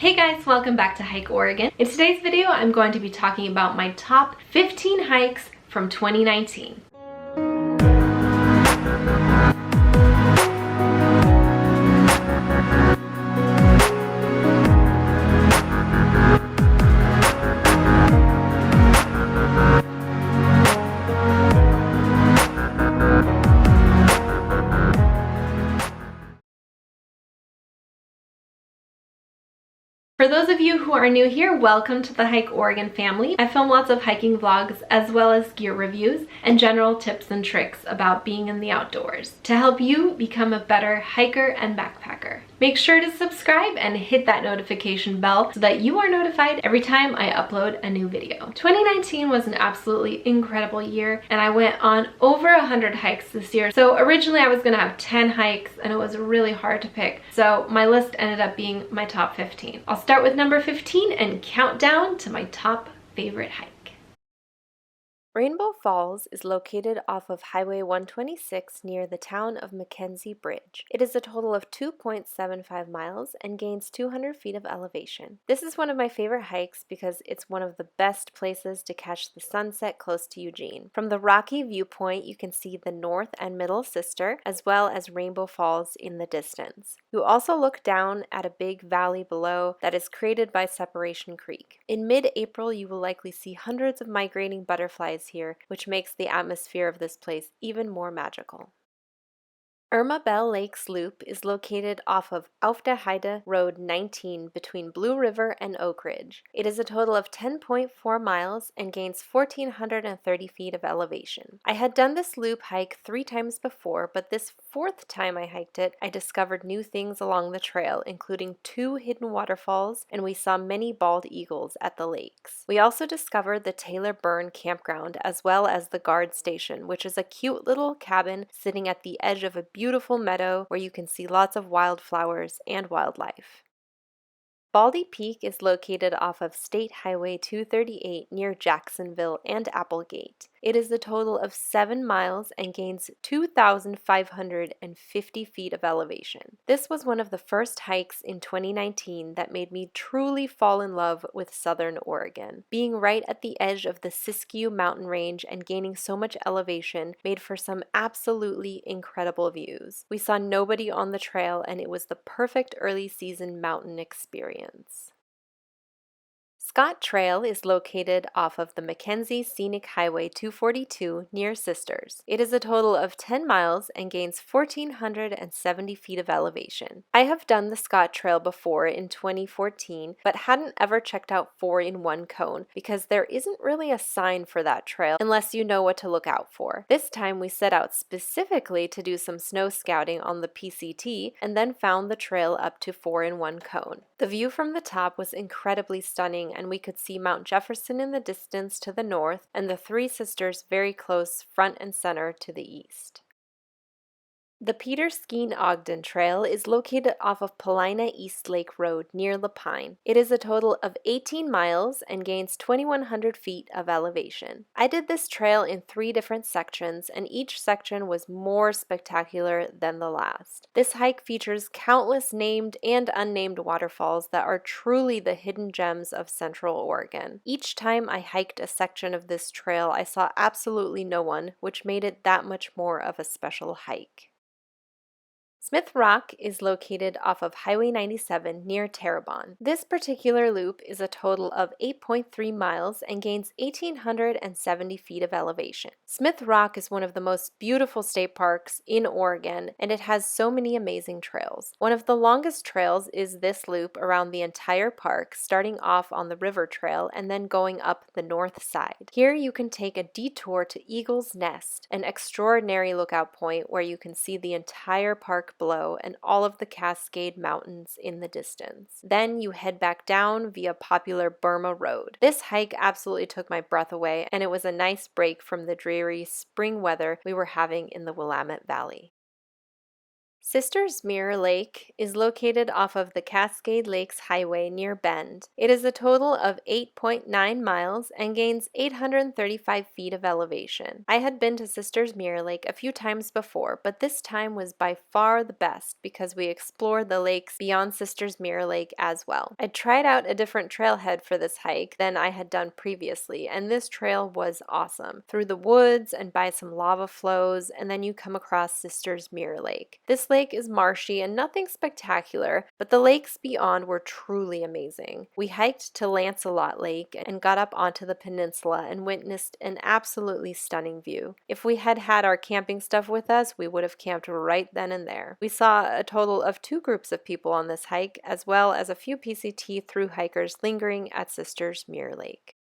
Hey guys, welcome back to Hike Oregon. In today's video, I'm going to be talking about my top 15 hikes from 2019. For those of you who are new here, welcome to the Hike Oregon family. I film lots of hiking vlogs as well as gear reviews and general tips and tricks about being in the outdoors to help you become a better hiker and backpacker. Make sure to subscribe and hit that notification bell so that you are notified every time I upload a new video. 2019 was an absolutely incredible year and I went on over 100 hikes this year. So originally I was gonna have 10 hikes and it was really hard to pick. So my list ended up being my top 15. I'll start with number 15 and count down to my top favorite hike. Rainbow Falls is located off of Highway 126 near the town of Mackenzie Bridge. It is a total of 2.75 miles and gains 200 feet of elevation. This is one of my favorite hikes because it's one of the best places to catch the sunset close to Eugene. From the rocky viewpoint, you can see the North and Middle Sister as well as Rainbow Falls in the distance. You also look down at a big valley below that is created by Separation Creek. In mid-April, you will likely see hundreds of migrating butterflies here, which makes the atmosphere of this place even more magical. Erma Bell Lake's Loop is located off of Auf der Heide Road 19 between Blue River and Oak Ridge. It is a total of 10.4 miles and gains 1,430 feet of elevation. I had done this loop hike 3 times before, but this 4th time I hiked it, I discovered new things along the trail, including 2 hidden waterfalls, and we saw many bald eagles at the lakes. We also discovered the Taylor Burn campground as well as the guard station, which is a cute little cabin sitting at the edge of a beautiful meadow where you can see lots of wildflowers and wildlife. Baldy Peak is located off of State Highway 238 near Jacksonville and Applegate. It is a total of 7 miles and gains 2,550 feet of elevation. This was one of the first hikes in 2019 that made me truly fall in love with Southern Oregon. Being right at the edge of the Siskiyou mountain range and gaining so much elevation made for some absolutely incredible views. We saw nobody on the trail and it was the perfect early season mountain experience. Scott Trail is located off of the Mackenzie Scenic Highway 242 near Sisters. It is a total of 10 miles and gains 1,470 feet of elevation. I have done the Scott Trail before in 2014, but hadn't ever checked out 4-in-1 cone because there isn't really a sign for that trail unless you know what to look out for. This time we set out specifically to do some snow scouting on the PCT and then found the trail up to 4-in-1 cone. The view from the top was incredibly stunning and we could see Mount Jefferson in the distance to the north and the Three Sisters very close front and center to the east. The Peter Skene Ogden Trail is located off of Paulina East Lake Road near Lapine. It is a total of 18 miles and gains 2,100 feet of elevation. I did this trail in 3 different sections and each section was more spectacular than the last. This hike features countless named and unnamed waterfalls that are truly the hidden gems of Central Oregon. Each time I hiked a section of this trail, I saw absolutely no one, which made it that much more of a special hike. Smith Rock is located off of Highway 97 near Terrebonne. This particular loop is a total of 8.3 miles and gains 1,870 feet of elevation. Smith Rock is one of the most beautiful state parks in Oregon and it has so many amazing trails. One of the longest trails is this loop around the entire park, starting off on the river trail and then going up the north side. Here you can take a detour to Eagle's Nest, an extraordinary lookout point where you can see the entire park below and all of the Cascade Mountains in the distance. Then you head back down via popular Burma Road. This hike absolutely took my breath away and it was a nice break from the dreary spring weather we were having in the Willamette Valley. Sisters Mirror Lake is located off of the Cascade Lakes Highway near Bend. It is a total of 8.9 miles and gains 835 feet of elevation. I had been to Sisters Mirror Lake a few times before, but this time was by far the best because we explored the lakes beyond Sisters Mirror Lake as well. I tried out a different trailhead for this hike than I had done previously, and this trail was awesome. Through the woods and by some lava flows, and then you come across Sisters Mirror Lake. This lake is marshy and nothing spectacular, but the lakes beyond were truly amazing. We hiked to Lancelot Lake and got up onto the peninsula and witnessed an absolutely stunning view. If we had had our camping stuff with us, we would have camped right then and there. We saw a total of 2 groups of people on this hike, as well as a few PCT thru hikers lingering at Sisters Mirror Lake.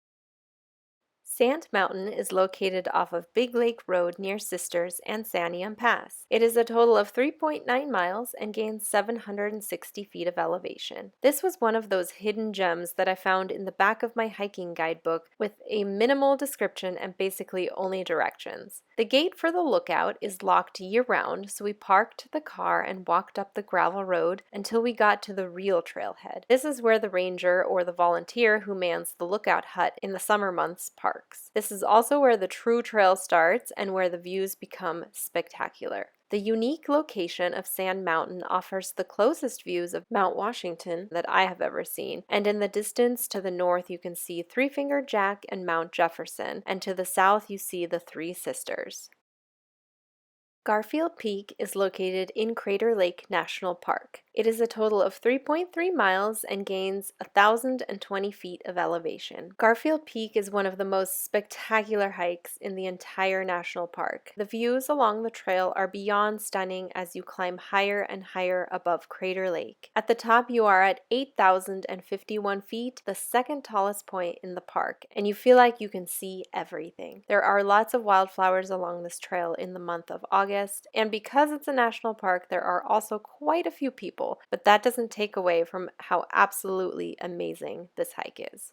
Sand Mountain is located off of Big Lake Road near Sisters and Santiam Pass. It is a total of 3.9 miles and gains 760 feet of elevation. This was one of those hidden gems that I found in the back of my hiking guidebook with a minimal description and basically only directions. The gate for the lookout is locked year-round, so we parked the car and walked up the gravel road until we got to the real trailhead. This is where the ranger or the volunteer who mans the lookout hut in the summer months parks. This is also where the true trail starts and where the views become spectacular. The unique location of Sand Mountain offers the closest views of Mount Washington that I have ever seen, and in the distance to the north you can see Three Finger Jack and Mount Jefferson, and to the south you see the Three Sisters. Garfield Peak is located in Crater Lake National Park. It is a total of 3.3 miles and gains 1,020 feet of elevation. Garfield Peak is one of the most spectacular hikes in the entire national park. The views along the trail are beyond stunning as you climb higher and higher above Crater Lake. At the top you are at 8,051 feet, the second tallest point in the park, and you feel like you can see everything. There are lots of wildflowers along this trail in the month of August, and because it's a national park, there are also quite a few people, but that doesn't take away from how absolutely amazing this hike is.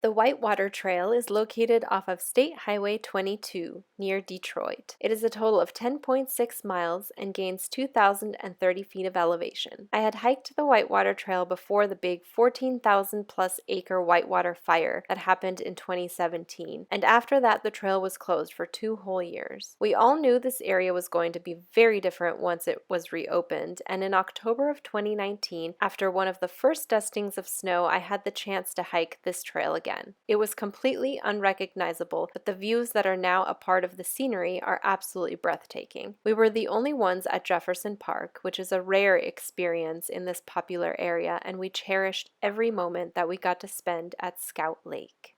The Whitewater Trail is located off of State Highway 22 near Detroit. It is a total of 10.6 miles and gains 2,030 feet of elevation. I had hiked the Whitewater Trail before the big 14,000 plus acre Whitewater fire that happened in 2017, and after that the trail was closed for 2 whole years. We all knew this area was going to be very different once it was reopened, and in October of 2019, after one of the first dustings of snow, I had the chance to hike this trail again. It was completely unrecognizable, but the views that are now a part of the scenery are absolutely breathtaking. We were the only ones at Jefferson Park, which is a rare experience in this popular area, and we cherished every moment that we got to spend at Scout Lake.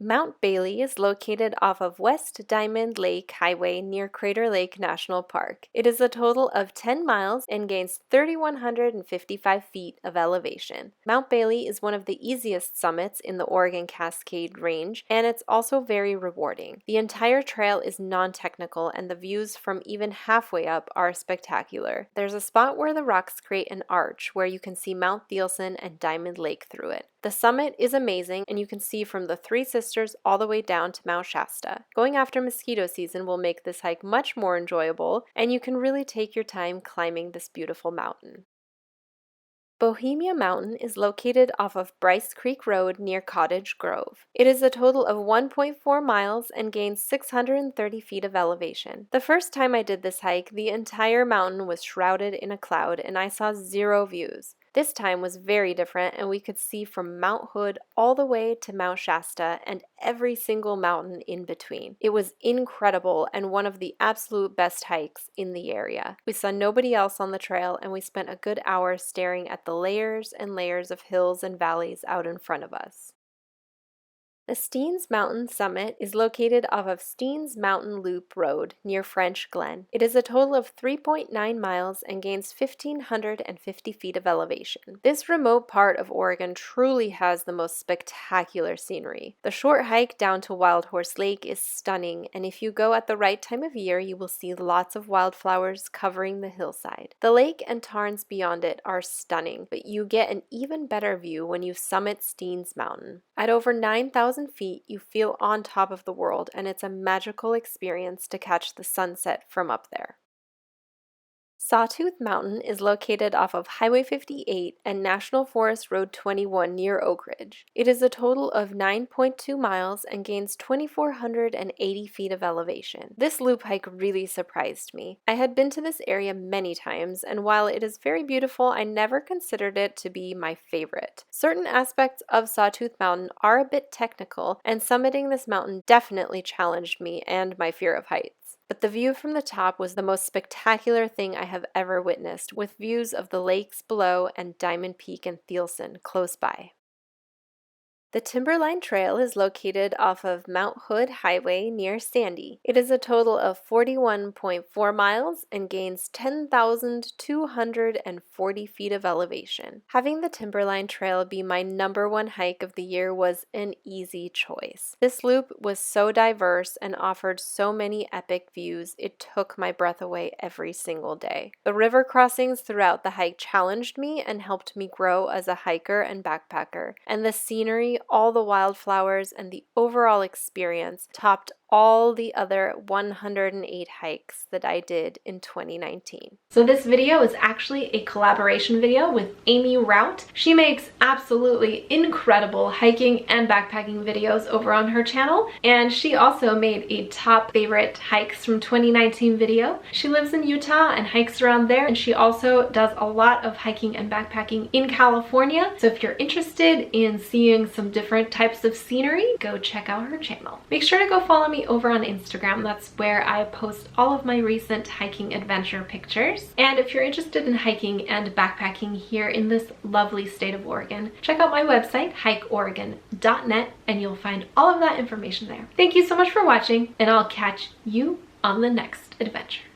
Mount Bailey is located off of West Diamond Lake Highway near Crater Lake National Park. It is a total of 10 miles and gains 3,155 feet of elevation. Mount Bailey is one of the easiest summits in the Oregon Cascade Range, and it's also very rewarding. The entire trail is non-technical, and the views from even halfway up are spectacular. There's a spot where the rocks create an arch where you can see Mount Thielsen and Diamond Lake through it. The summit is amazing, and you can see from the Three Sisters all the way down to Mount Shasta. Going after mosquito season will make this hike much more enjoyable, and you can really take your time climbing this beautiful mountain. Bohemia Mountain is located off of Bryce Creek Road near Cottage Grove. It is a total of 1.4 miles and gains 630 feet of elevation. The first time I did this hike, the entire mountain was shrouded in a cloud and I saw 0 views. This time was very different, and we could see from Mount Hood all the way to Mount Shasta and every single mountain in between. It was incredible and one of the absolute best hikes in the area. We saw nobody else on the trail, and we spent a good hour staring at the layers and layers of hills and valleys out in front of us. The Steens Mountain summit is located off of Steens Mountain Loop Road near French Glen. It is a total of 3.9 miles and gains 1,550 feet of elevation. This remote part of Oregon truly has the most spectacular scenery. The short hike down to Wild Horse Lake is stunning, and if you go at the right time of year, you will see lots of wildflowers covering the hillside. The lake and tarns beyond it are stunning, but you get an even better view when you summit Steens Mountain. At over 9,000 feet, you feel on top of the world, and it's a magical experience to catch the sunset from up there. Sawtooth Mountain is located off of Highway 58 and National Forest Road 21 near Oak Ridge. It is a total of 9.2 miles and gains 2,480 feet of elevation. This loop hike really surprised me. I had been to this area many times, and while it is very beautiful, I never considered it to be my favorite. Certain aspects of Sawtooth Mountain are a bit technical, and summiting this mountain definitely challenged me and my fear of heights. But the view from the top was the most spectacular thing I have ever witnessed, with views of the lakes below and Diamond Peak and Thielsen close by. The Timberline Trail is located off of Mount Hood Highway near Sandy. It is a total of 41.4 miles and gains 10,240 feet of elevation. Having the Timberline Trail be my #1 hike of the year was an easy choice. This loop was so diverse and offered so many epic views, it took my breath away every single day. The river crossings throughout the hike challenged me and helped me grow as a hiker and backpacker, and the scenery, all the wildflowers, and the overall experience topped all the other 108 hikes that I did in 2019. So this video is actually a collaboration video with Amy Rout. She makes absolutely incredible hiking and backpacking videos over on her channel, and she also made a top favorite hikes from 2019 video. She lives in Utah and hikes around there, and she also does a lot of hiking and backpacking in California. So if you're interested in seeing some different types of scenery, go check out her channel. Make sure to go follow me over on Instagram. That's where I post all of my recent hiking adventure pictures. And if you're interested in hiking and backpacking here in this lovely state of Oregon, check out my website, hikeoregon.net, and you'll find all of that information there. Thank you so much for watching, and I'll catch you on the next adventure.